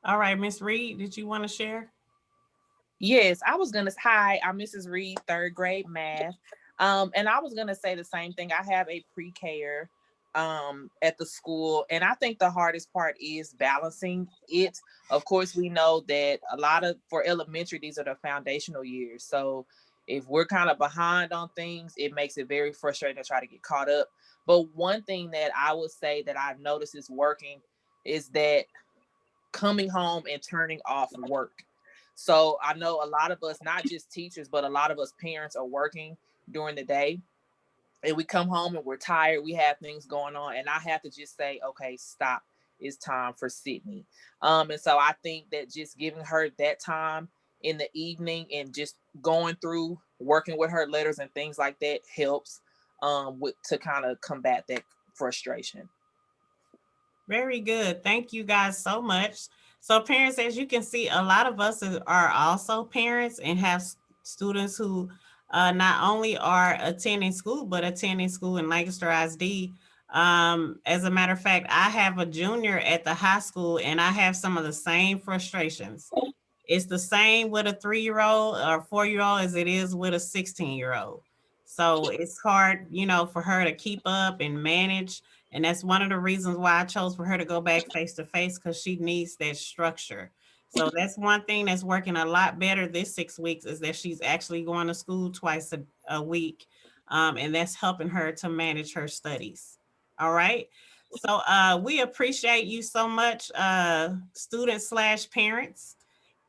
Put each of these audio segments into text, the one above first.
All right, Miss Reed, did you want to share? Yes, I was gonna. Hi, I'm Mrs. Reed, third grade math. And I was gonna say the same thing. I have a pre-care at the school, and I think the hardest part is balancing it. Of course, we know that a lot of for elementary, these are the foundational years. So if we're kind of behind on things, it makes it very frustrating to try to get caught up. But one thing that I would say that I've noticed is working is that coming home and turning off work. So I know a lot of us, not just teachers, but a lot of us parents are working during the day, and we come home and we're tired. We have things going on, and I have to just say, okay, stop. It's time for Sydney. And so I think that just giving her that time in the evening and just going through working with her letters and things like that helps with to kind of combat that frustration. Very good. Thank you guys so much. So, parents, as you can see, a lot of us are also parents and have students who not only are attending school, but attending school in Lancaster ISD. As a matter of fact, I have a junior at the high school and I have some of the same frustrations. It's the same with a 3 year old or 4 year old as it is with a 16-year old. So it's hard, for her to keep up and manage. And that's one of the reasons why I chose for her to go back face to face because she needs that structure. So that's one thing that's working a lot better this 6 weeks is that she's actually going to school twice a week. And that's helping her to manage her studies. All right. So we appreciate you so much, students slash parents.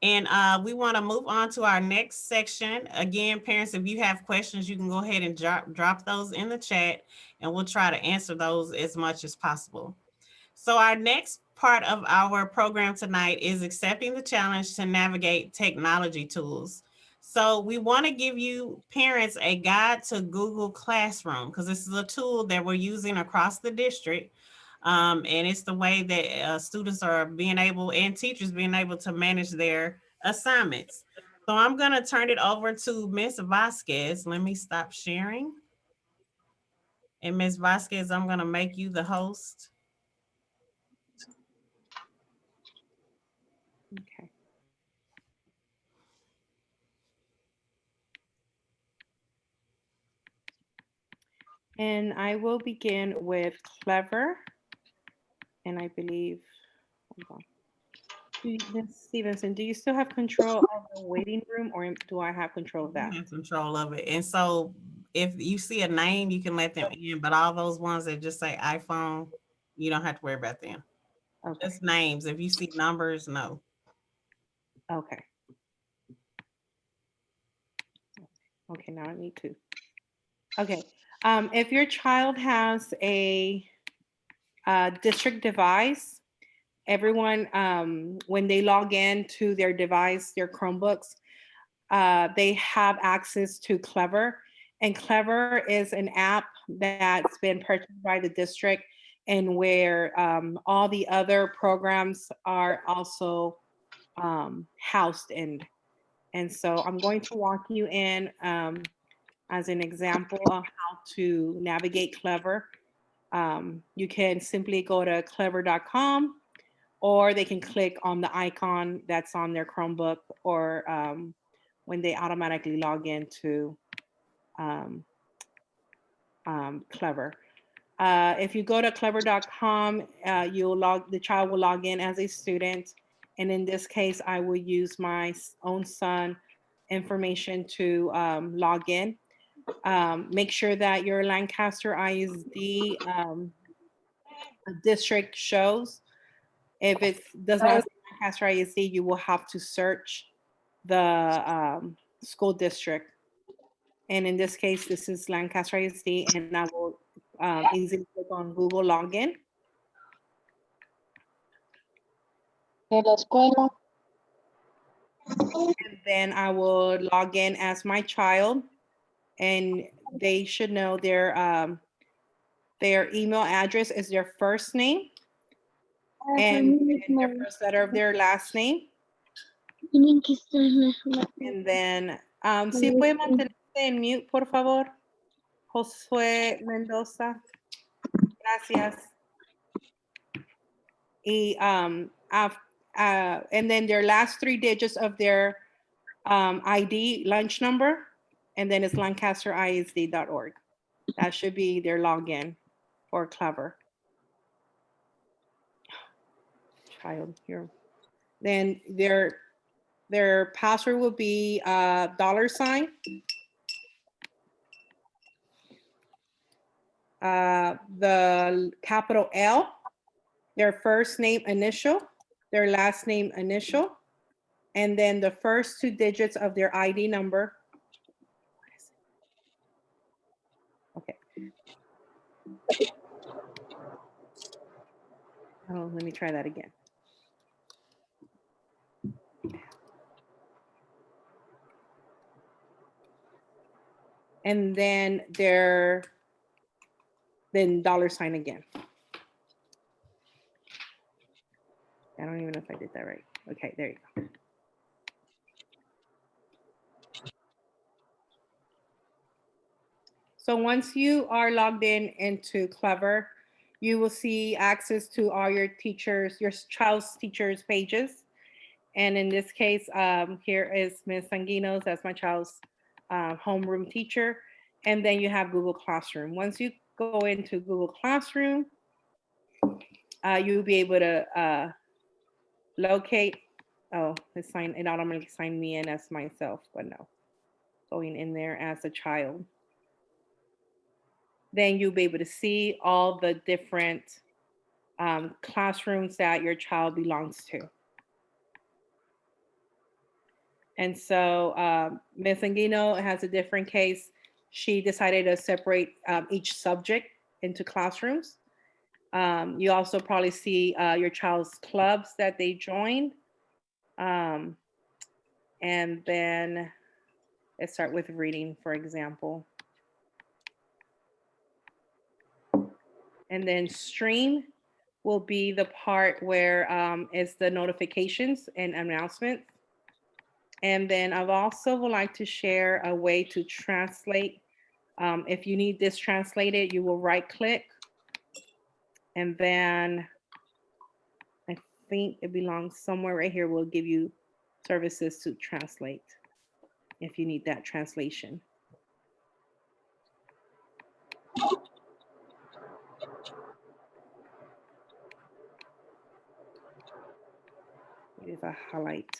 And we want to move on to our next section. Again, parents, if you have questions, you can go ahead and drop those in the chat and we'll try to answer those as much as possible. So, our next part of our program tonight is accepting the challenge to navigate technology tools. So, we want to give you parents a guide to Google Classroom because this is a tool that we're using across the district. And it's the way that students are being able and teachers being able to manage their assignments. So, I'm going to turn it over to Miss Vasquez. Let me stop sharing. And Miss Vasquez, I'm going to make you the host. Okay. And I will begin with Clever. And I believe, hold on. Ms. Stevenson, do you still have control of the waiting room or do I have control of You that? have control of it. And so if you see a name, you can let them in, but all those ones that just say iPhone, you don't have to worry about them. Okay. Just names. If you see numbers, no. Okay. Okay, now I need to. Okay. If your child has a district device, everyone, when they log in to their device, their Chromebooks, they have access to Clever. And Clever is an app that's been purchased by the district and where all the other programs are also housed in. And so I'm going to walk you in as an example of how to navigate Clever. You can simply go to clever.com or they can click on the icon that's on their Chromebook or when they automatically log into um, Clever. If you go to clever.com, the child will log in as a student. And in this case, I will use my own son information to log in. Make sure that your Lancaster ISD district shows. If it does not say Lancaster ISD, you will have to search the school district. And in this case, this is Lancaster ISD, and I will easily click on Google Login. De la escuela. And then I will log in as my child, and they should know their email address is their first name and their first letter of their last name. Tienen que estar And then, si puede mantenerse en mute, por favor, Josué Mendoza. Gracias. Y and then their last 3 digits of their ID lunch number, and then it's lancasterisd.org. That should be their login for Clever. Child here. Then their password will be $, the capital L, their first name initial, their last name initial, and then the first 2 digits of their ID number. Okay. Oh, let me try that again. And then then $, again. I don't even know if I did that right. Okay, there you go. So once you are logged in into Clever, you will see access to all your child's teachers' pages. And in this case, here is Ms. Sanguinos, that's my child's homeroom teacher. And then you have Google Classroom. Once you go into Google Classroom, you'll be able to locate, it automatically signed me in as myself, but no, going in there as a child. Then you'll be able to see all the different classrooms that your child belongs to. And so Ms. Anguino has a different case. She decided to separate each subject into classrooms. You also probably see your child's clubs that they joined. And then let's start with reading, for example. And then stream will be the part where it's the notifications and announcements. And then I've also would like to share a way to translate. If you need this translated, you will right click. And then I think it belongs somewhere right here. We'll give you services to translate if you need that translation. If I highlight.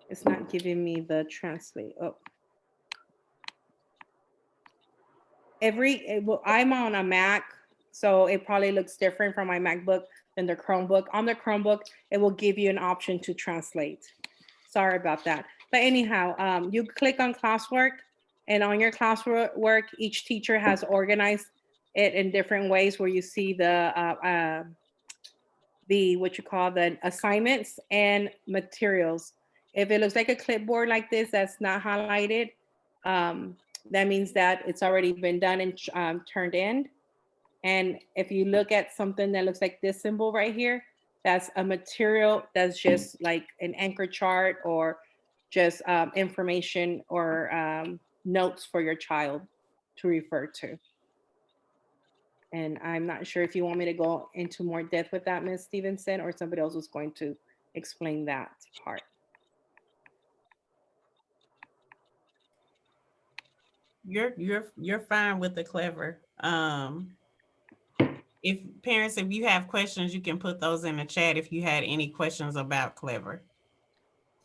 It's not giving me the translate. Oh. I'm on a Mac, so it probably looks different from my MacBook than the Chromebook. On the Chromebook, it will give you an option to translate. Sorry about that. But anyhow, you click on classwork, and on your classwork, each teacher has organized it in different ways where you see the what you call the assignments and materials. If it looks like a clipboard like this that's not highlighted, that means that it's already been done and turned in. And if you look at something that looks like this symbol right here, that's a material that's just like an anchor chart or just information or notes for your child to refer to. And I'm not sure if you want me to go into more depth with that, Ms. Stevenson, or somebody else was going to explain that part. You're fine with the Clever. If parents, if you have questions, you can put those in the chat if you had any questions about Clever.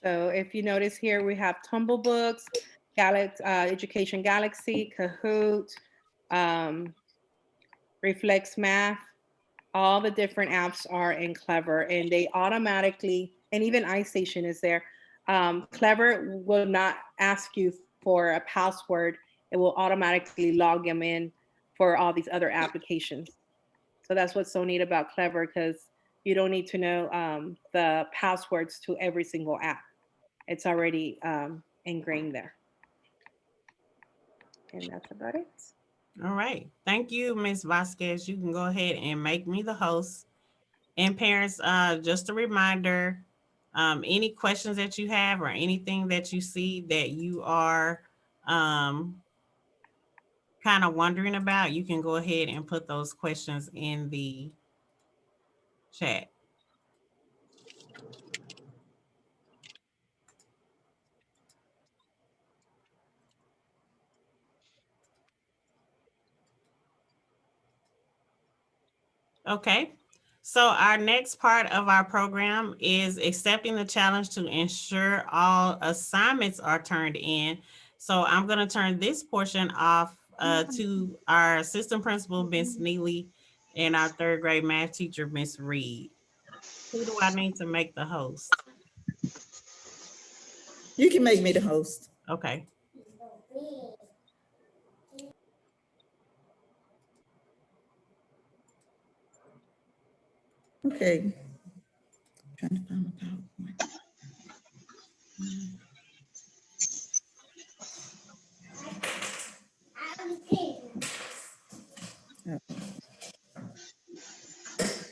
So if you notice here, we have Tumble Books, Education Galaxy, Kahoot, Reflex Math. All the different apps are in Clever, and they automatically, and even iStation is there. Clever will not ask you for a password. It will automatically log them in for all these other applications. So that's what's so neat about Clever, because you don't need to know the passwords to every single app. It's already ingrained there. And that's about it. All right. Thank you, Ms. Vasquez. You can go ahead and make me the host. And parents, just a reminder, any questions that you have or anything that you see that you are kind of wondering about, you can go ahead and put those questions in the chat. Okay. So our next part of our program is accepting the challenge to ensure all assignments are turned in. So I'm going to turn this portion off to our assistant principal, Miss Neely, and our third grade math teacher, Miss Reed. Who do I need to make the host? You can make me the host. Okay. Okay. Trying to find my PowerPoint.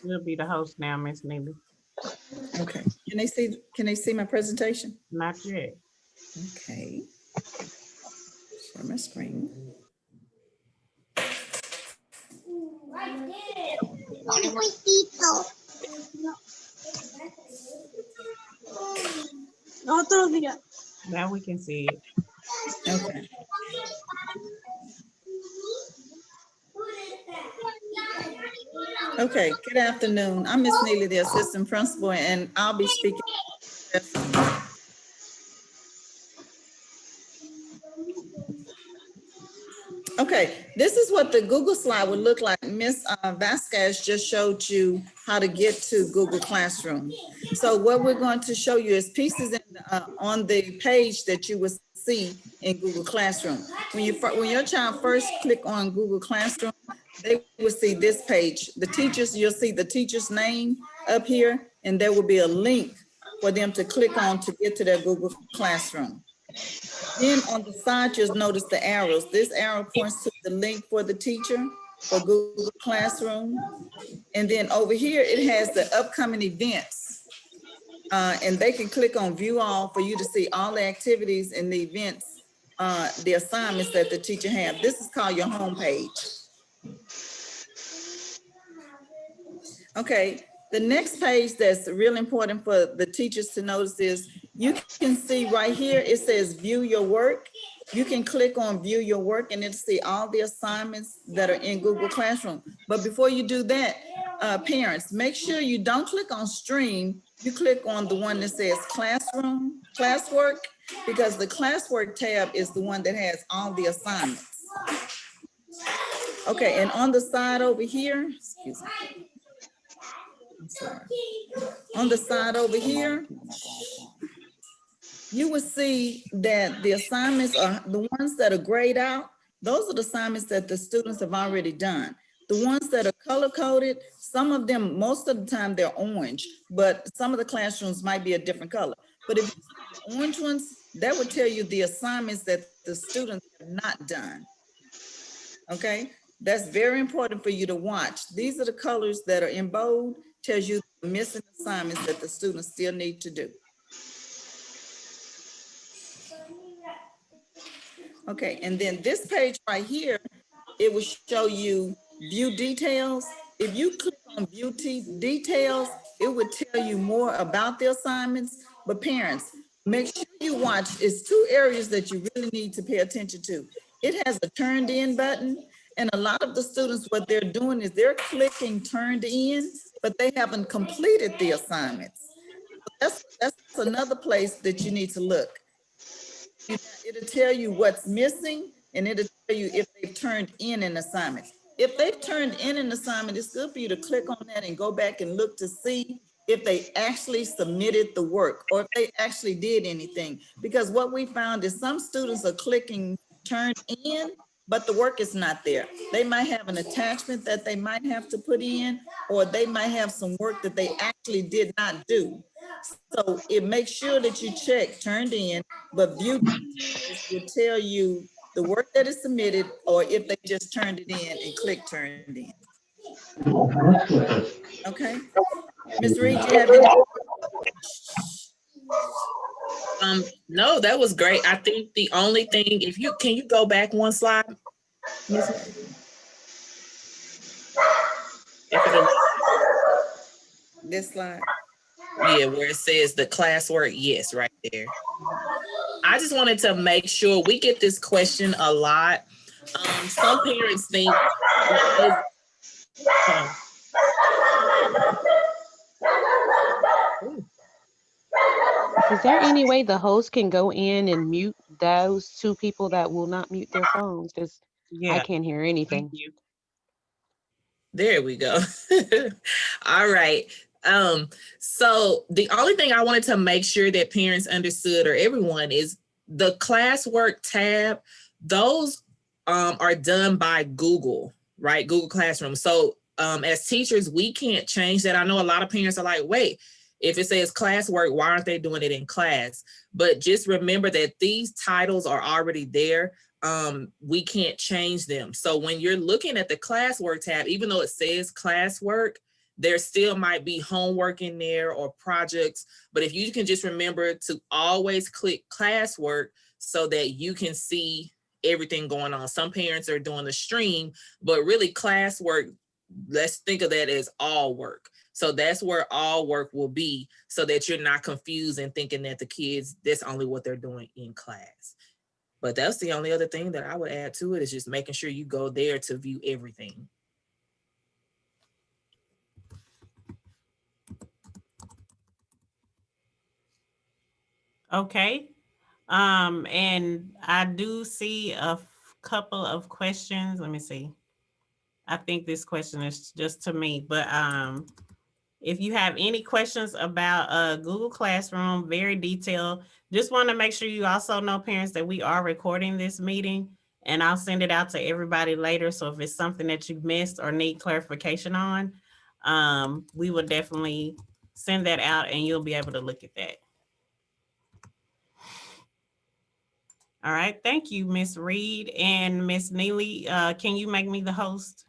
You'll be the host now, Miss Neely. Okay. Can they see my presentation? Not yet. Okay. Share my screen. Otro día. Now we can see it. Okay. Okay, good afternoon. I'm Miss Neely, the assistant principal, and I'll be speaking. Okay, this is what the Google slide would look like. Miss Vasquez just showed you how to get to Google Classroom. So what we're going to show you is pieces on the page that you will see in Google Classroom. When your child first click on Google Classroom, they will see this page. The teachers, you'll see the teacher's name up here, and there will be a link for them to click on to get to their Google Classroom. Then on the side, you'll notice the arrows. This arrow points to the link for the teacher for Google Classroom. And then over here, it has the upcoming events. And they can click on view all for you to see all the activities and the events, the assignments that the teacher have. This is called your home page. Okay, the next page that's really important for the teachers to notice is you can see right here, it says view your work. You can click on view your work and it'll see all the assignments that are in Google Classroom. But before you do that, parents, make sure you don't click on stream. You click on the one that says classroom, classwork, because the classwork tab is the one that has all the assignments. Okay, and on the side over here, excuse me. I'm sorry. On the side over here, you will see that the assignments are the ones that are grayed out. Those are the assignments that the students have already done. The ones that are color coded, some of them, most of the time they're orange, but some of the classrooms might be a different color. But if you see the orange ones, that would tell you the assignments that the students have not done. Okay, that's very important for you to watch. These are the colors that are in bold, tells you the missing assignments that the students still need to do. Okay, and then this page right here, it will show you view details. If you click on view details, it would tell you more about the assignments. But parents, make sure you watch. It's two areas that you really need to pay attention to. It has a turned in button, and a lot of the students, what they're doing is they're clicking turned in, but they haven't completed the assignments. That's another place that you need to look. It'll tell you what's missing, and it'll tell you if they've turned in an assignment. If they've turned in an assignment, it's good for you to click on that and go back and look to see if they actually submitted the work or if they actually did anything. Because what we found is some students are clicking turn in, but the work is not there. They might have an attachment that they might have to put in, or they might have some work that they actually did not do. So it makes sure that you check turned in, but view details will tell you the work that is submitted or if they just turned it in and click turned in. Okay. Ms. Reed, you have any? No, that was great. I think the only thing, if you can you go back one slide? Miss Mary? And for the This slide. yeah, where it says the classwork, yes, right there. I just wanted to make sure we get this question a lot. Some parents think because Is there any way the host can go in and mute those two people that will not mute their phones? Because I Yeah, can't hear thank anything. you. there we go. All right. So the only thing I wanted to make sure that parents understood, or everyone, is the classwork tab. Those are done by Google, right? Google Classroom. So as teachers, we can't change that. I know a lot of parents are like, wait, if it says classwork, why aren't they doing it in class? But just remember that these titles are already there. We can't change them. So when you're looking at the classwork tab, even though it says classwork, there still might be homework in there or projects. But if you can just remember to always click classwork so that you can see everything going on. Some parents are doing the stream, but really classwork, let's think of that as all work. So that's where all work will be, so that you're not confused and thinking that the kids, that's only what they're doing in class. But that's the only other thing that I would add to it, is just making sure you go there to view everything. Okay. And I do see a couple of questions. Let me see. I think this question is just to me, but if you have any questions about Google Classroom, very detailed, just want to make sure you also know, parents, that we are recording this meeting, and I'll send it out to everybody later. So if it's something that you missed or need clarification on, we will definitely send that out and you'll be able to look at that. All right. Thank you, Miss Reed and Miss Neely. Can you make me the host?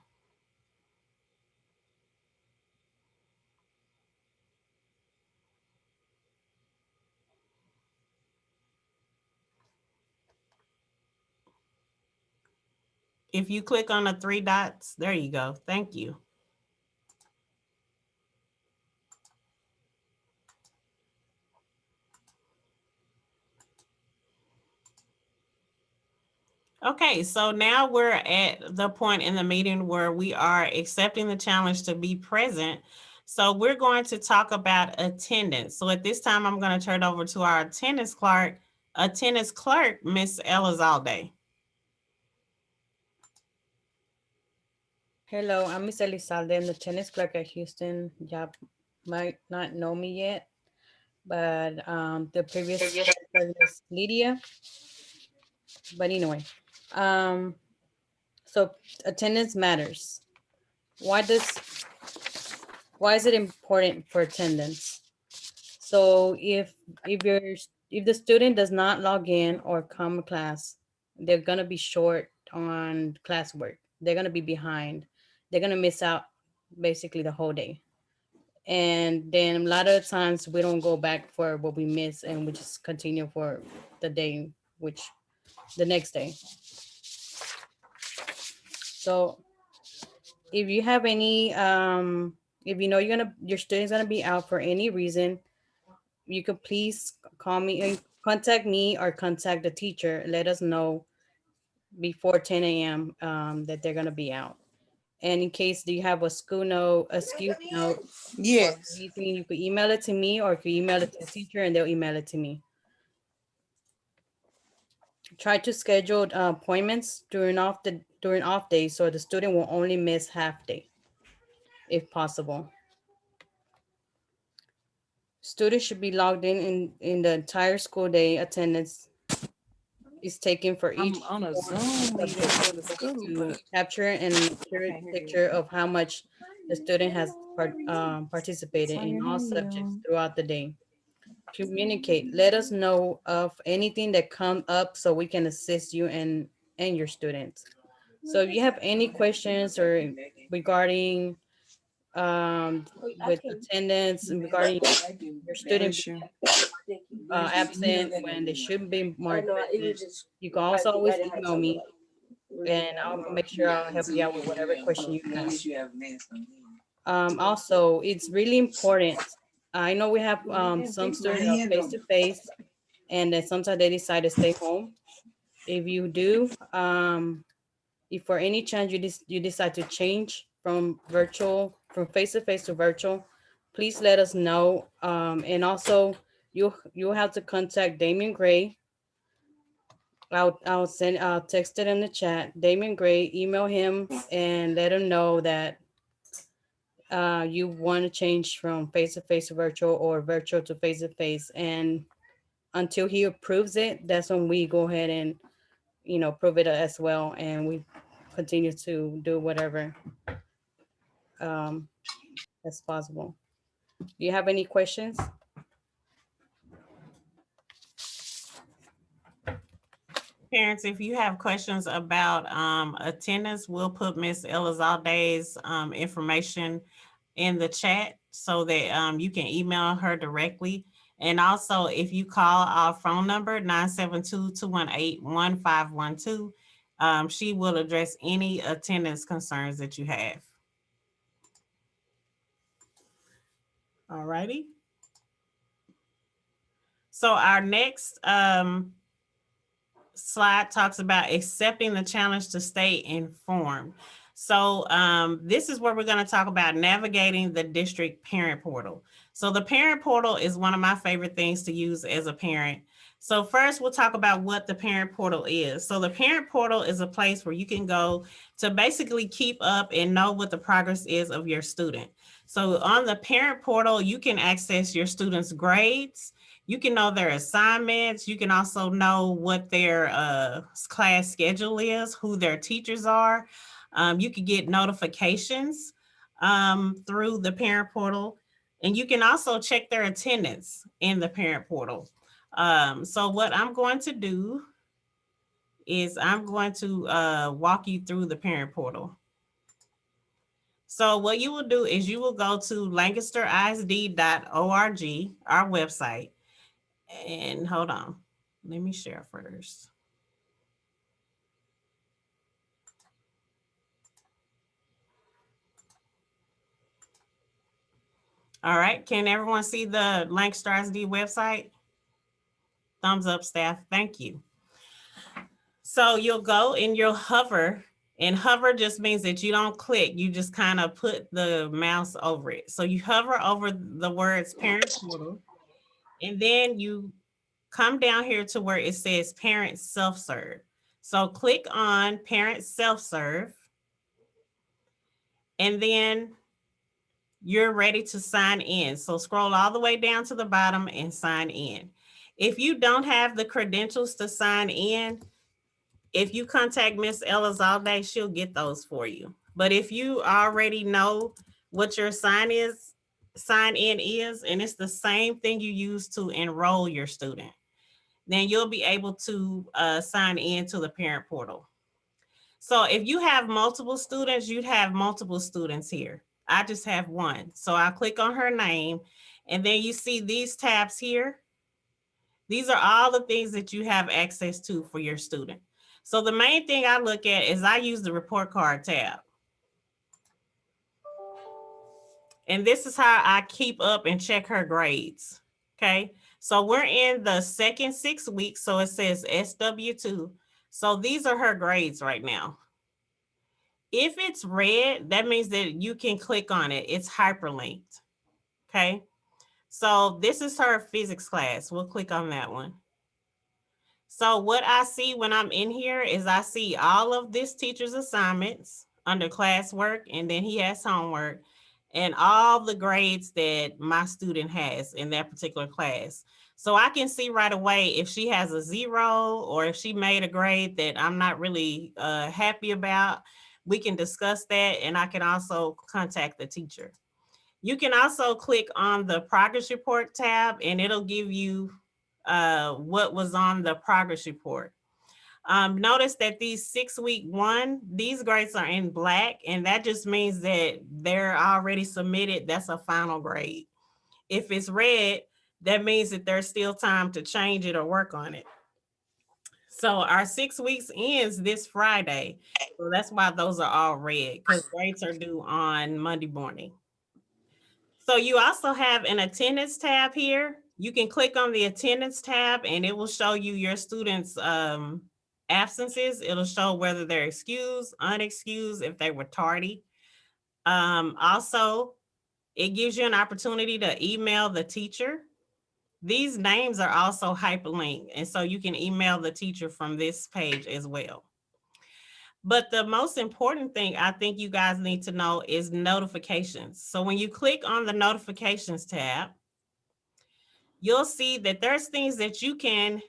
If you click on the three dots, there you go. Thank you. Okay, so now we're at the point in the meeting where we are accepting the challenge to be present. So we're going to talk about attendance. So at this time, I'm going to turn it over to our attendance clerk, Miss Elizalde. Hello, I'm Miss Elizalde. I'm the tennis clerk at Houston. Y'all might not know me yet, but the previous clerk is Lydia. But anyway, um, so attendance matters. Why is it important for attendance? So if the student does not log in or come to class, they're gonna be short on classwork. They're gonna be behind. They're gonna miss out basically the whole day. And then a lot of times we don't go back for what we miss, and we just continue for the day, which the next day. So if you have any if you know your student's gonna be out for any reason, you could please call me and contact me or contact the teacher. Let us know before 10 a.m. That they're gonna be out. And in case do you have a school note, a excuse note, or Yes. anything, you could email it to me, or if you email it to the teacher and they'll email it to me. Try to schedule appointments during off days, so the student will only miss half day if possible. Students should be logged in the entire school day. Attendance is taken for each I'm on a four Zoom meeting subject for the school, to but capture and I accurate can't hear you. picture of how much the student has That's participated all in you all hear subjects you. throughout the day. Communicate. Let us know of anything that come up so we can assist you and your students. So if you have any questions or regarding with attendance and regarding your student Bless you. absent when they shouldn't be marked present, you can also always email me and I'll make sure I'll help you out with whatever question you have. Also, it's really important. I know we have some students that are face to face, and then sometimes they decide to stay home. If you do, if for any chance you decide to change from face to face to virtual, please let us know. And also, you'll have to contact Damien Gray. I'll text it in the chat. Damien Gray, email him and let him know that you want to change from face to face to virtual or virtual to face to face. And until he approves it, that's when we go ahead and prove it as well, and we continue to do whatever um, as possible. Do you have any questions? Parents, if you have questions about attendance, we'll put Miss Elizalde's information in the chat so that you can email her directly. And also, if you call our phone number, 972-218-1512, she will address any attendance concerns that you have. All righty. So our next slide talks about accepting the challenge to stay informed. So this is where we're going to talk about navigating the district parent portal. So the parent portal is one of my favorite things to use as a parent. So first we'll talk about what the parent portal is. So the parent portal is a place where you can go to basically keep up and know what the progress is of your student. So on the parent portal, you can access your students' grades. You can know their assignments. You can also know what their class schedule is, who their teachers are. You can get notifications through the parent portal, and you can also check their attendance in the parent portal. So what I'm going to do is I'm going to walk you through the parent portal. So what you will do is you will go to lancasterisd.org, our website. And hold on, let me share first. All right, can everyone see the Lancaster ISD website? Thumbs up, staff, thank you. So you'll go and you'll hover, and hover just means that you don't click, you just kind of put the mouse over it. So you hover over the words parent portal, and then you come down here to where it says parent self-serve. So click on parent self-serve, and then you're ready to sign in. So scroll all the way down to the bottom and sign in. If you don't have the credentials to sign in, if you contact Miss Elizalde, she'll get those for you. But if you already know what your sign in is, and it's the same thing you use to enroll your student, then you'll be able to sign in to the parent portal. So if you have multiple students, you'd have multiple students here. I just have one. So I'll click on her name, and then you see these tabs here. These are all the things that you have access to for your student. So the main thing I look at is I use the report card tab. And this is how I keep up and check her grades. Okay. So we're in the second 6 weeks. So it says SW2. So these are her grades right now. If it's red, that means that you can click on it. It's hyperlinked. Okay. So this is her physics class. We'll click on that one. So what I see when I'm in here is I see all of this teacher's assignments under classwork, and then he has homework, and all the grades that my student has in that particular class. So I can see right away if she has a 0 or if she made a grade that I'm not really happy about. We can discuss that, and I can also contact the teacher. You can also click on the progress report tab, and it'll give you what was on the progress report. Notice that these 6 week one, these grades are in black, and that just means that they're already submitted. That's a final grade. If it's red, that means that there's still time to change it or work on it. So our 6 weeks ends this Friday. So that's why those are all red, because grades are due on Monday morning. So you also have an attendance tab here. You can click on the attendance tab and it will show you your students' absences. It'll show whether they're excused, unexcused, if they were tardy. Also, it gives you an opportunity to email the teacher. These names are also hyperlinked, and so you can email the teacher from this page as well. But the most important thing I think you guys need to know is notifications. So when you click on the notifications tab, you'll see that there's things that you can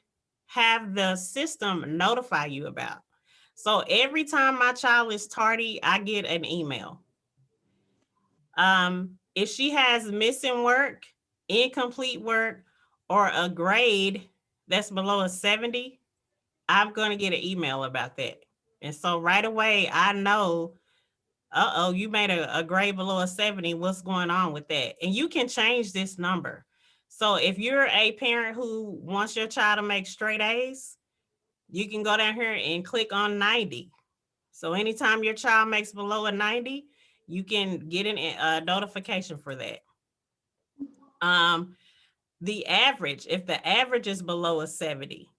have the system notify you about. So every time my child is tardy, I get an email. If she has missing work, incomplete work, or a grade that's below a 70, I'm going to get an email about that. And so right away, I know, you made a grade below a 70. What's going on with that? And you can change this number. So if you're a parent who wants your child to make straight A's, you can go down here and click on 90. So anytime your child makes below a 90, you can get a notification for that. The average, if the average is below a 70,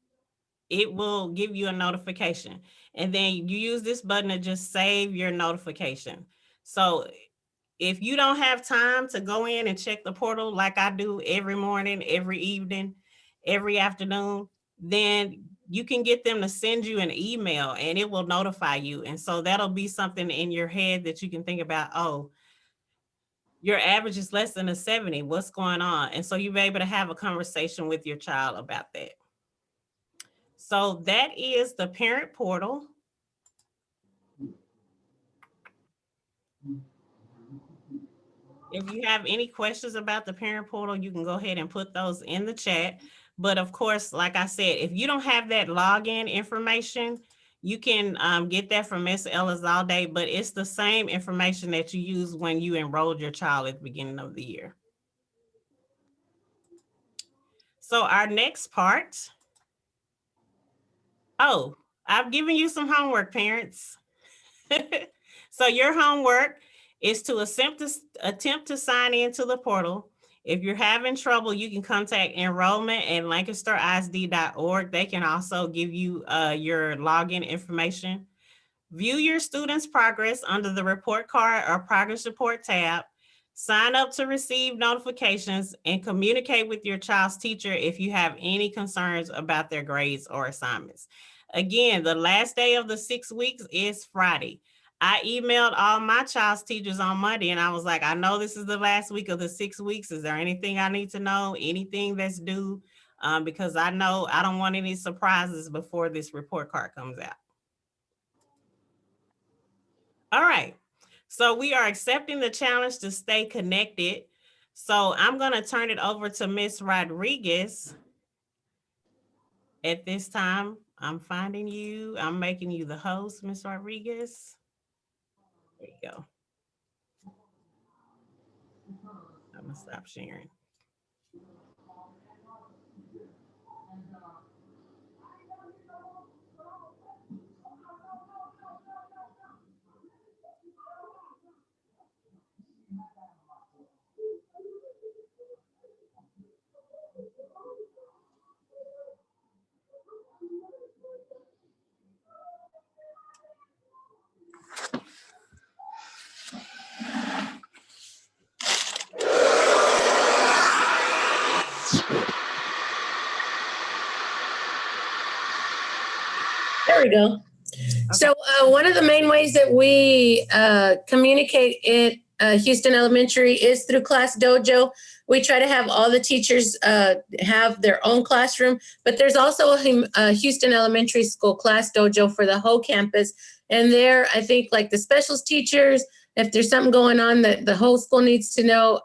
it will give you a notification. And then you use this button to just save your notification. So if you don't have time to go in and check the portal like I do every morning, every evening, every afternoon, then you can get them to send you an email and it will notify you. And so that'll be something in your head that you can think about, oh, your average is less than a 70. What's going on? And so you'll be able to have a conversation with your child about that. So that is the parent portal. If you have any questions about the parent portal, you can go ahead and put those in the chat. But of course, like I said, if you don't have that login information, you can get that from Ms. Elizalde, but it's the same information that you use when you enrolled your child at the beginning of the year. So our next part, oh, I've given you some homework, parents. So your homework is to attempt to sign into the portal. If you're having trouble, you can contact enrollment at lancasterisd.org. They can also give you your login information. View your students' progress under the report card or progress report tab. Sign up to receive notifications and communicate with your child's teacher if you have any concerns about their grades or assignments. Again, the last day of the 6 weeks is Friday. I emailed all my child's teachers on Monday and I was like, I know this is the last week of the 6 weeks. Is there anything I need to know? Anything that's due? Because I know I don't want any surprises before this report card comes out. All right. So we are accepting the challenge to stay connected. So I'm going to turn it over to Miss Rodriguez. At this time, I'm finding you. I'm making you the host, Miss Rodriguez. There you go. I'm going to stop sharing. There we go. Okay. So one of the main ways that we communicate at Houston Elementary is through Class Dojo. We try to have all the teachers have their own classroom, but there's also a Houston Elementary School Class Dojo for the whole campus. And there, I think like the specials teachers, if there's something going on that the whole school needs to know,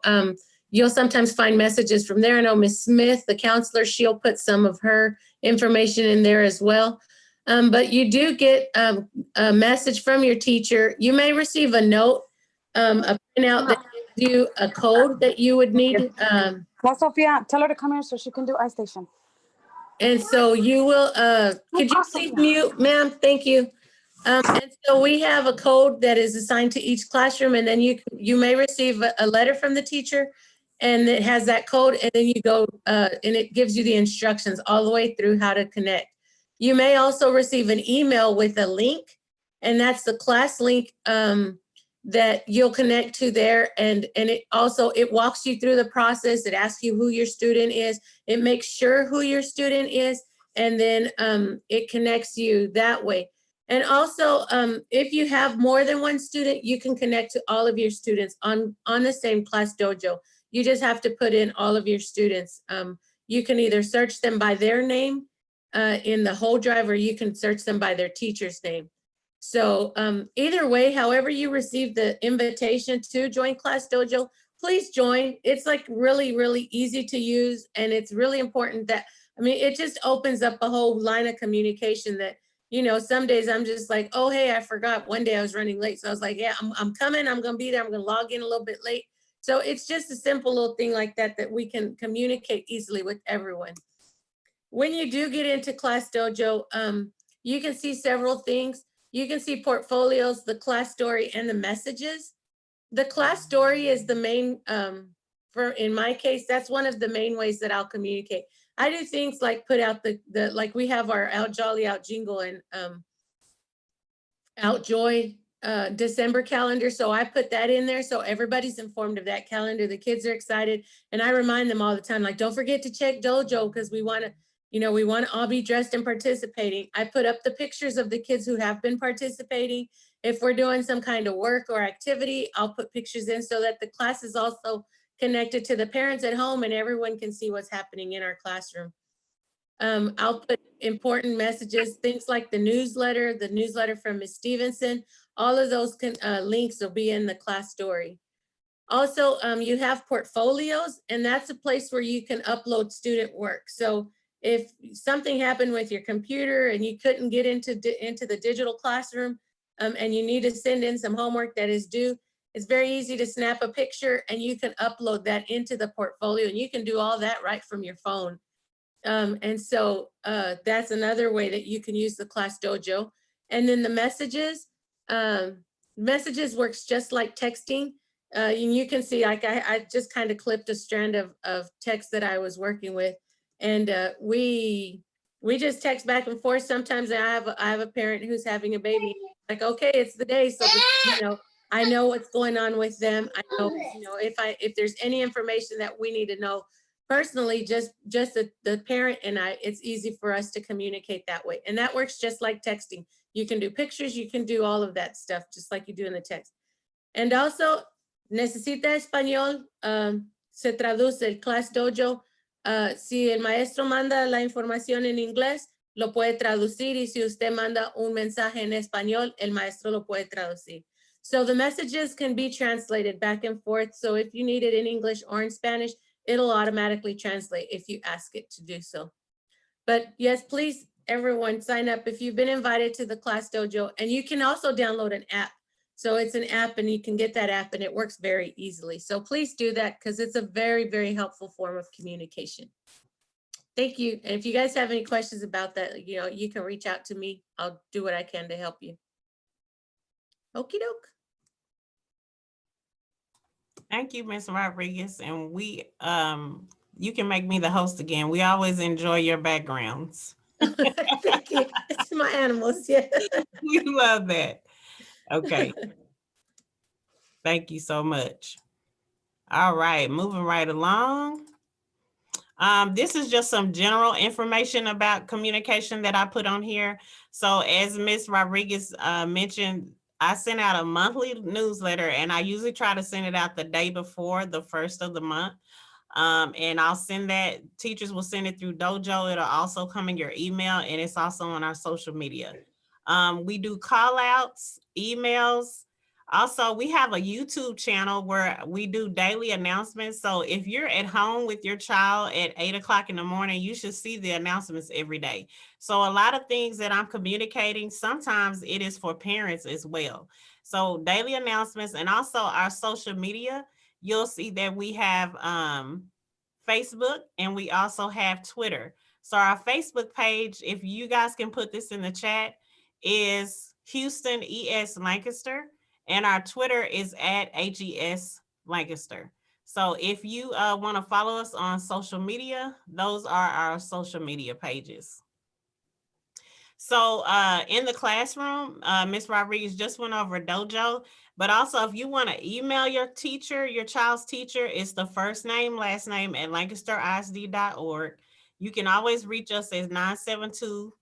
you'll sometimes find messages from there. I know Miss Smith, the counselor, she'll put some of her information in there as well. But you do get a message from your teacher. You may receive a note, a printout that gives you a code that you would need. Well, Sophia, tell her to come here so she can do iStation. And so you will, could you please mute, ma'am? Thank you. And so we have a code that is assigned to each classroom, and then you may receive a letter from the teacher, and it has that code, and then you go, and it gives you the instructions all the way through how to connect. You may also receive an email with a link, and that's the class link that you'll connect to there. And it also, it walks you through the process. It asks you who your student is. It makes sure who your student is, and then it connects you that way. And also, if you have more than one student, you can connect to all of your students on the same Class Dojo. You just have to put in all of your students. You can either search them by their name in the whole drive, or you can search them by their teacher's name. So either way, however you receive the invitation to join Class Dojo, please join. It's like really, really easy to use. And it's really important that, I mean, it just opens up a whole line of communication that, you know, some days I'm just like, oh, hey, I forgot. One day I was running late. So I was like, yeah, I'm coming. I'm going to be there. I'm going to log in a little bit late. So it's just a simple little thing like that that we can communicate easily with everyone. When you do get into Class Dojo, you can see several things. You can see portfolios, the class story, and the messages. The class story is the main, in my case, that's one of the main ways that I'll communicate. I do things like put out the like we have our Out Jolly, Out Jingle, and Out Joy December calendar. So I put that in there so everybody's informed of that calendar. The kids are excited. And I remind them all the time, like, don't forget to check Dojo, because we want to, you know, we want to all be dressed and participating. I put up the pictures of the kids who have been participating. If we're doing some kind of work or activity, I'll put pictures in so that the class is also connected to the parents at home and everyone can see what's happening in our classroom. I'll put important messages, things like the newsletter from Ms. Stevenson. All of those links will be in the class story. Also, you have portfolios, and that's a place where you can upload student work. So if something happened with your computer and you couldn't get into the digital classroom, and you need to send in some homework that is due, it's very easy to snap a picture and you can upload that into the portfolio, and you can do all that right from your phone. And so that's another way that you can use the Class Dojo. And then the messages works just like texting. And you can see, like I just kind of clipped a strand of text that I was working with, and we just text back and forth. Sometimes I have a parent who's having a baby, like, okay, it's the day, so you know, I know what's going on with them. I know, you know, if there's any information that we need to know personally, just the parent and I, it's easy for us to communicate that way. And that works just like texting. You can do pictures, you can do all of that stuff, just like you do in the text. And also, necesita español, se traduce el Class Dojo. Si el maestro manda la información en inglés, lo puede traducir, y si usted manda un mensaje en español, el maestro lo puede traducir. So the messages can be translated back and forth. So if you need it in English or in Spanish, it'll automatically translate if you ask it to do so. But yes, please, everyone, sign up if you've been invited to the Class Dojo. And you can also download an app. So it's an app, and you can get that app, and it works very easily. So please do that, because it's a very, very helpful form of communication. Thank you. And if you guys have any questions about that, you know, you can reach out to me. I'll do what I can to help you. Okie doke. Thank you, Ms. Rodriguez. And you can make me the host again. We always enjoy your backgrounds. Thank you. It's my animals, yeah. We love that. Okay. Thank you so much. All right, moving right along. This is just some general information about communication that I put on here. So as Ms. Rodriguez mentioned, I sent out a monthly newsletter, and I usually try to send it out the day before the first of the month. And I'll send that, teachers will send it through Dojo. It'll also come in your email, and it's also on our social media. We do call outs, emails. Also, we have a YouTube channel where we do daily announcements. So if you're at home with your child at 8 o'clock in the morning, you should see the announcements every day. So a lot of things that I'm communicating, sometimes it is for parents as well. So daily announcements, and also our social media, you'll see that we have Facebook, and we also have Twitter. So our Facebook page, if you guys can put this in the chat, is Houston ES Lancaster, and our Twitter is at HES Lancaster. So if you want to follow us on social media, those are our social media pages. So in the classroom, Ms. Rodriguez just went over Dojo, but also if you want to email your teacher, your child's teacher, it's the first name, last name at lancasterisd.org. You can always reach us at 972,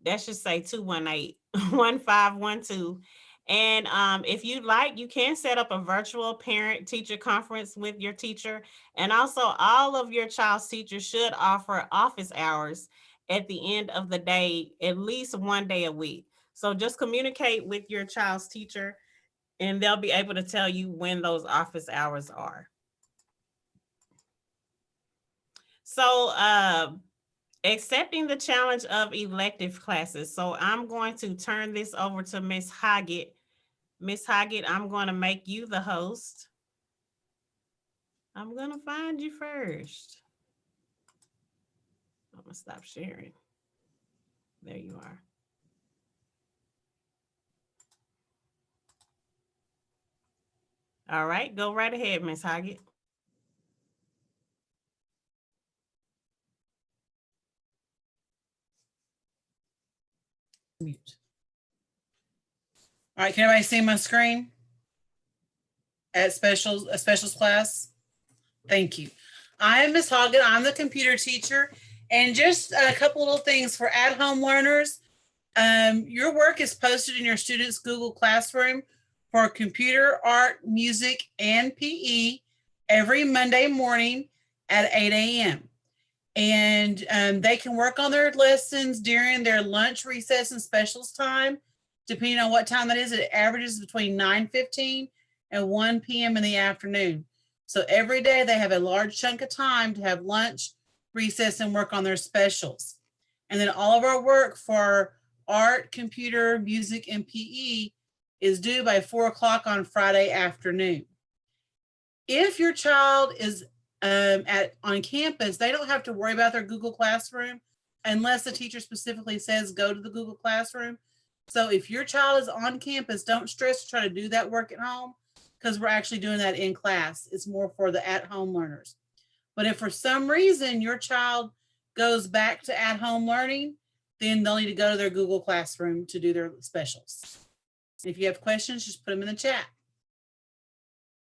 that should say 218-1512. And if you'd like, you can set up a virtual parent teacher conference with your teacher. And also all of your child's teachers should offer office hours at the end of the day, at least one day a week. So just communicate with your child's teacher and they'll be able to tell you when those office hours are. So accepting the challenge of elective classes. So I'm going to turn this over to Ms. Hoggett. Ms. Hoggett, I'm going to make you the host. I'm going to find you first. I'm going to stop sharing. There you are. All right, go right ahead, Ms. Hoggett. Mute. All right, can everybody see my screen? At specials class? Thank you. I am Ms. Hoggett. I'm the computer teacher. And just a couple little things for at-home learners. Your work is posted in your students' Google Classroom for computer, art, music, and PE every Monday morning at 8 a.m. And they can work on their lessons during their lunch, recess, and specials time. Depending on what time that is, it averages between 9:15 and 1 p.m. in the afternoon. So every day they have a large chunk of time to have lunch, recess, and work on their specials. And then all of our work for art, computer, music, and PE is due by 4 o'clock on Friday afternoon. If your child is on campus, they don't have to worry about their Google Classroom unless the teacher specifically says go to the Google Classroom. So if your child is on campus, don't stress to try to do that work at home because we're actually doing that in class. It's more for the at-home learners. But if for some reason your child goes back to at-home learning, then they'll need to go to their Google Classroom to do their specials. If you have questions, just put them in the chat.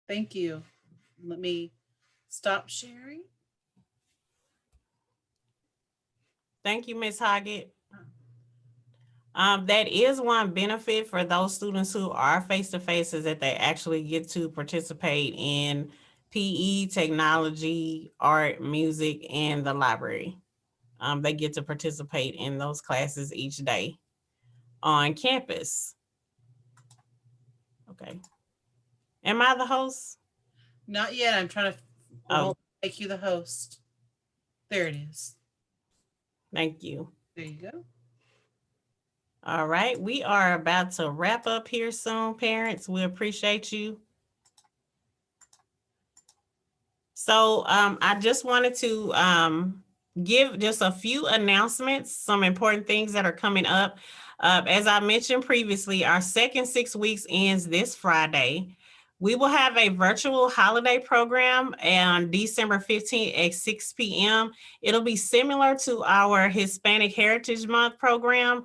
Thank you. Let me stop sharing. Thank you, Ms. Hoggett. That is one benefit for those students who are face-to-face is that they actually get to participate in PE, technology, art, music, and the library. They get to participate in those classes each day on campus. Okay. Am I the host? Not yet. I'm trying to make you the host. There it is. Thank you. There you go. All right. We are about to wrap up here soon, parents. We appreciate you. So I just wanted to give just a few announcements, some important things that are coming up. As I mentioned previously, our second 6 weeks ends this Friday. We will have a virtual holiday program on December 15th at 6 p.m. It'll be similar to our Hispanic Heritage Month program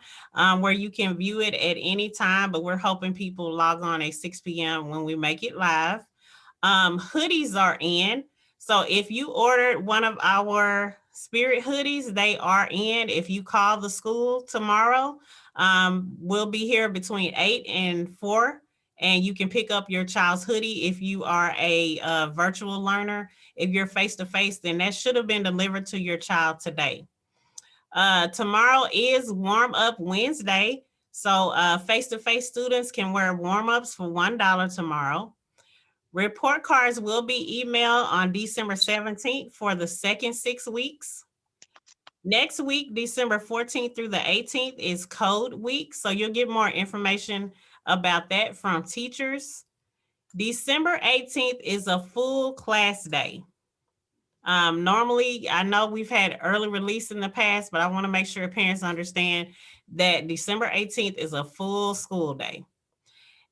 where you can view it at any time, but we're hoping people log on at 6 p.m. when we make it live. Hoodies are in. So if you ordered one of our spirit hoodies, they are in. If you call the school tomorrow, we'll be here between 8 and 4. And you can pick up your child's hoodie if you are a virtual learner. If you're face-to-face, then that should have been delivered to your child today. Tomorrow is warm-up Wednesday. So face-to-face students can wear warm-ups for $1 tomorrow. Report cards will be emailed on December 17th for the second 6 weeks. Next week, December 14th through the 18th is Code Week. So you'll get more information about that from teachers. December 18th is a full class day. Normally, I know we've had early release in the past, but I want to make sure parents understand that December 18th is a full school day.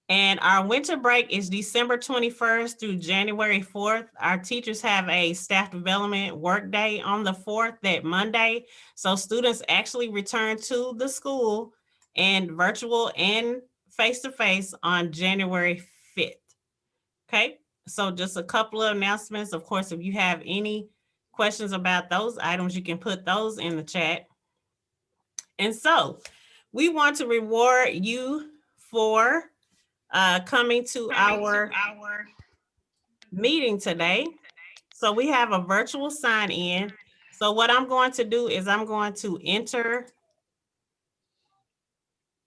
And our winter break is December 21st through January 4th. Our teachers have a staff development work day on the 4th, that Monday. So students actually return to the school and virtual and face-to-face on January 5th. Okay, so just a couple of announcements. Of course, if you have any questions about those items, you can put those in the chat. And so we want to reward you for coming to our meeting today. So we have a virtual sign in. So what I'm going to do is I'm going to enter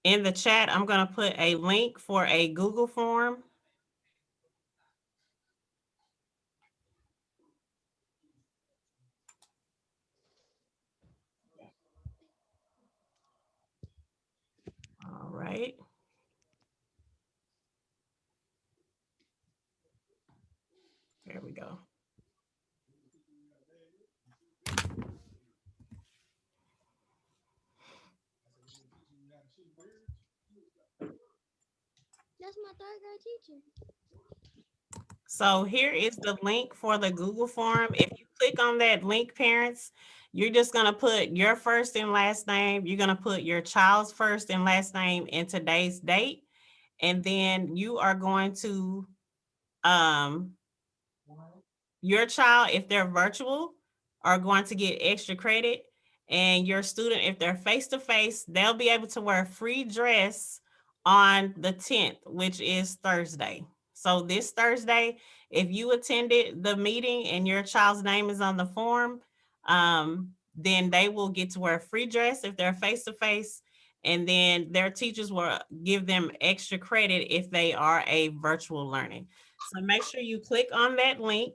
in the chat. I'm going to put a link for a Google form. All right. There we go. That's my third grade teacher. So here is the link for the Google form. If you click on that link, parents, you're just going to put your first and last name. You're going to put your child's first and last name and today's date. And then you are going to, your child, if they're virtual, are going to get extra credit. And your student, if they're face-to-face, they'll be able to wear free dress on the 10th, which is Thursday. So this Thursday, if you attended the meeting and your child's name is on the form, then they will get to wear free dress if they're face-to-face. And then their teachers will give them extra credit if they are a virtual learning. So make sure you click on that link.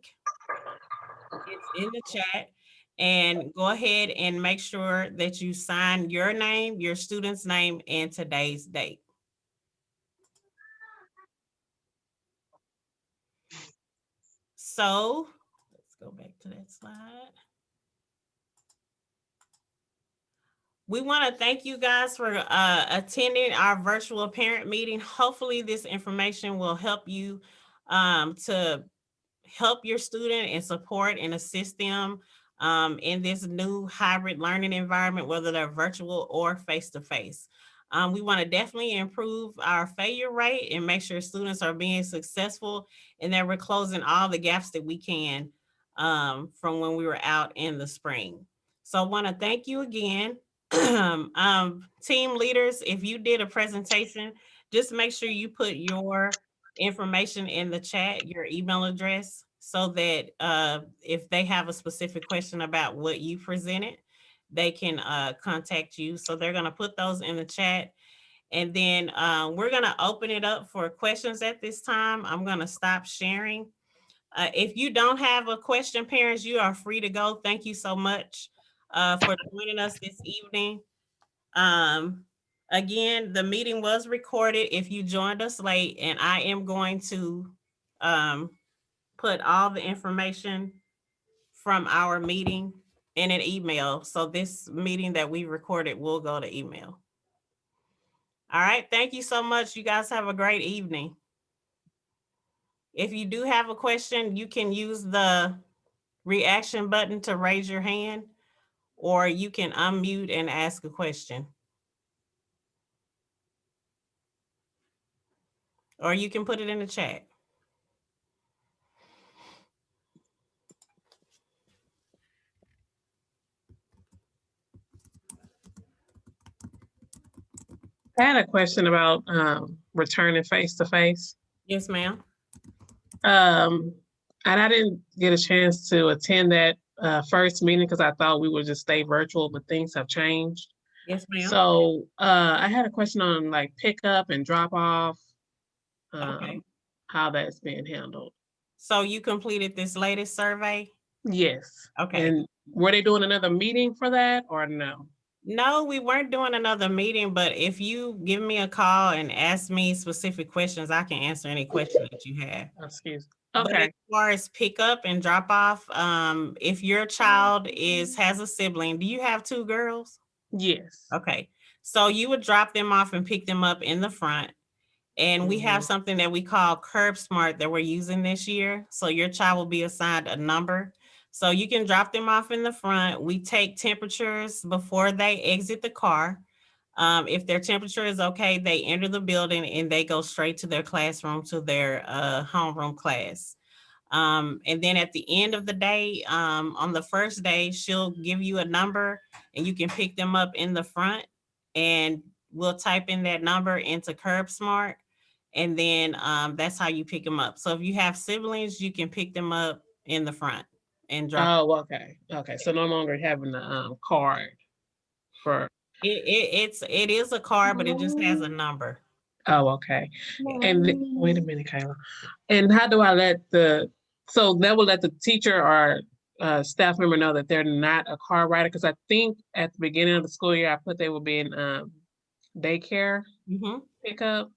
It's in the chat. And go ahead and make sure that you sign your name, your student's name, and today's date. So let's go back to that slide. We want to thank you guys for attending our virtual parent meeting. Hopefully this information will help you to help your student and support and assist them in this new hybrid learning environment, whether they're virtual or face-to-face. We want to definitely improve our failure rate and make sure students are being successful and that we're closing all the gaps that we can from when we were out in the spring. So I want to thank you again. Team leaders, if you did a presentation, just make sure you put your information in the chat, your email address, so that if they have a specific question about what you presented, they can contact you. So they're going to put those in the chat. And then we're going to open it up for questions at this time. I'm going to stop sharing. If you don't have a question, parents, you are free to go. Thank you so much for joining us this evening. Again, the meeting was recorded if you joined us late, and I am going to put all the information from our meeting in an email. So this meeting that we recorded will go to email. All right, thank you so much. You guys have a great evening. If you do have a question, you can use the reaction button to raise your hand, or you can unmute and ask a question. Or you can put it in the chat. I had a question about returning face to face. Yes, ma'am. And I didn't get a chance to attend that first meeting because I thought we would just stay virtual, but things have changed. Yes, ma'am. So I had a question on like pickup and drop off, Okay. how that's being handled. So you completed this latest survey? Yes. Okay. And were they doing another meeting for that or no? No, we weren't doing another meeting, but if you give me a call and ask me specific questions, I can answer any question that you have. Excuse But as Okay. far as pick up and drop off, if your child has a sibling, do you have two girls? Yes. Okay. So you would drop them off and pick them up in the front. And we have something that we call Curb Smart that we're using this year. So your child will be assigned a number. So you can drop them off in the front. We take temperatures before they exit the car. If their temperature is okay, they enter the building and they go straight to their classroom, to their homeroom class. And then at the end of the day, on the first day, she'll give you a number and you can pick them up in the front, and we'll type in that number into Curb Smart. And then that's how you pick them up. So if you have siblings, you can pick them up in the front and drop. Oh, okay. Okay. So no longer having the card for. It is a car, but it just has a number. Oh, okay. And wait a minute, Kayla. And how do I let so that will let the teacher or staff member know that they're not a car rider? Because I think at the beginning of the school year, I put they will be in daycare pickup,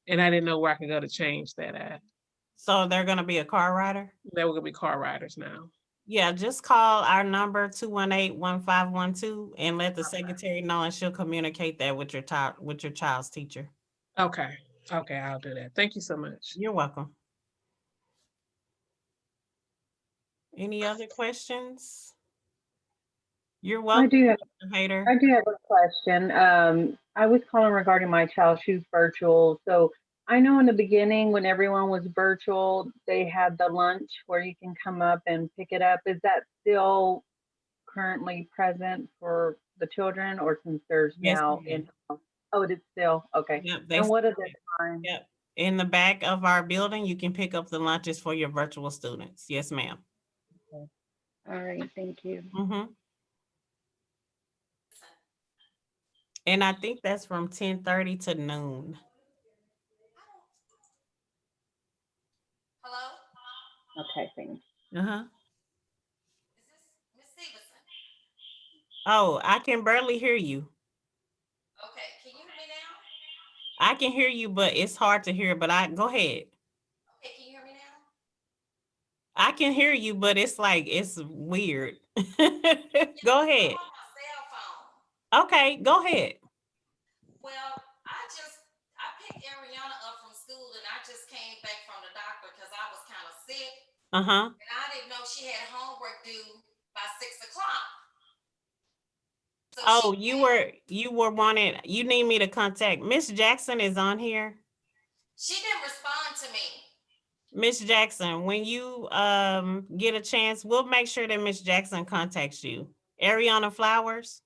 and I didn't know where I could go to change that at. So they're going to be a car rider? They were going to be car riders now. Yeah, just call our number 218-1512 and let the secretary know, and she'll communicate that with your child's teacher. Okay. Okay, I'll do that. Thank you so much. You're welcome. Any other questions? You're welcome. I do have, Hater. I do have a question. I was calling regarding my child. She's virtual. So I know in the beginning when everyone was virtual, they had the lunch where you can come up and pick it up. Is that still currently present for the children, or since there's Yes, now ma'am. in? Oh, it is still okay. Yep, And what are the times? Yep. In the back of our building, you can pick up the lunches for your virtual students. Yes, ma'am. All right, thank you. And I think that's from 10:30 to noon. Okay, thanks. Oh, I can barely hear you. Okay, can you hear me now? I can hear you, but it's hard to hear. But go ahead. Okay, can you hear me now? I can hear you, but it's weird. Go ahead. I'm on my cell phone. Okay, go ahead. Well, I picked Ariana up from school and I just came back from the doctor because I was kind of sick. And I didn't know she had homework due by 6:00. So Oh, you were wanting, you need me to contact Miss Jackson is on here. She didn't respond to me. Miss Jackson, when you get a chance, we'll make sure that Miss Jackson contacts you. Ariana Flowers?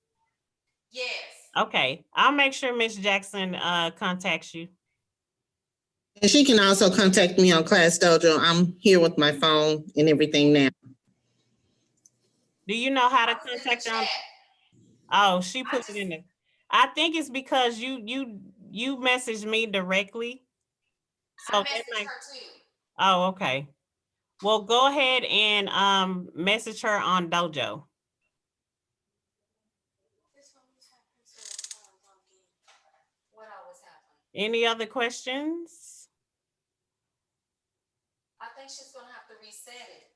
Yes. Okay, I'll make sure Miss Jackson contacts you. And she can also contact me on Class Dojo. I'm here with my phone and everything now. Do you know how to contact her? Oh, she put it in there. I think it's because you messaged me directly. So I messaged her too. Oh, okay. Well, go ahead and message her on Dojo. What always happens? Any other questions? I think she's gonna have to reset it.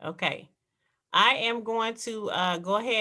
Okay. I am going to go ahead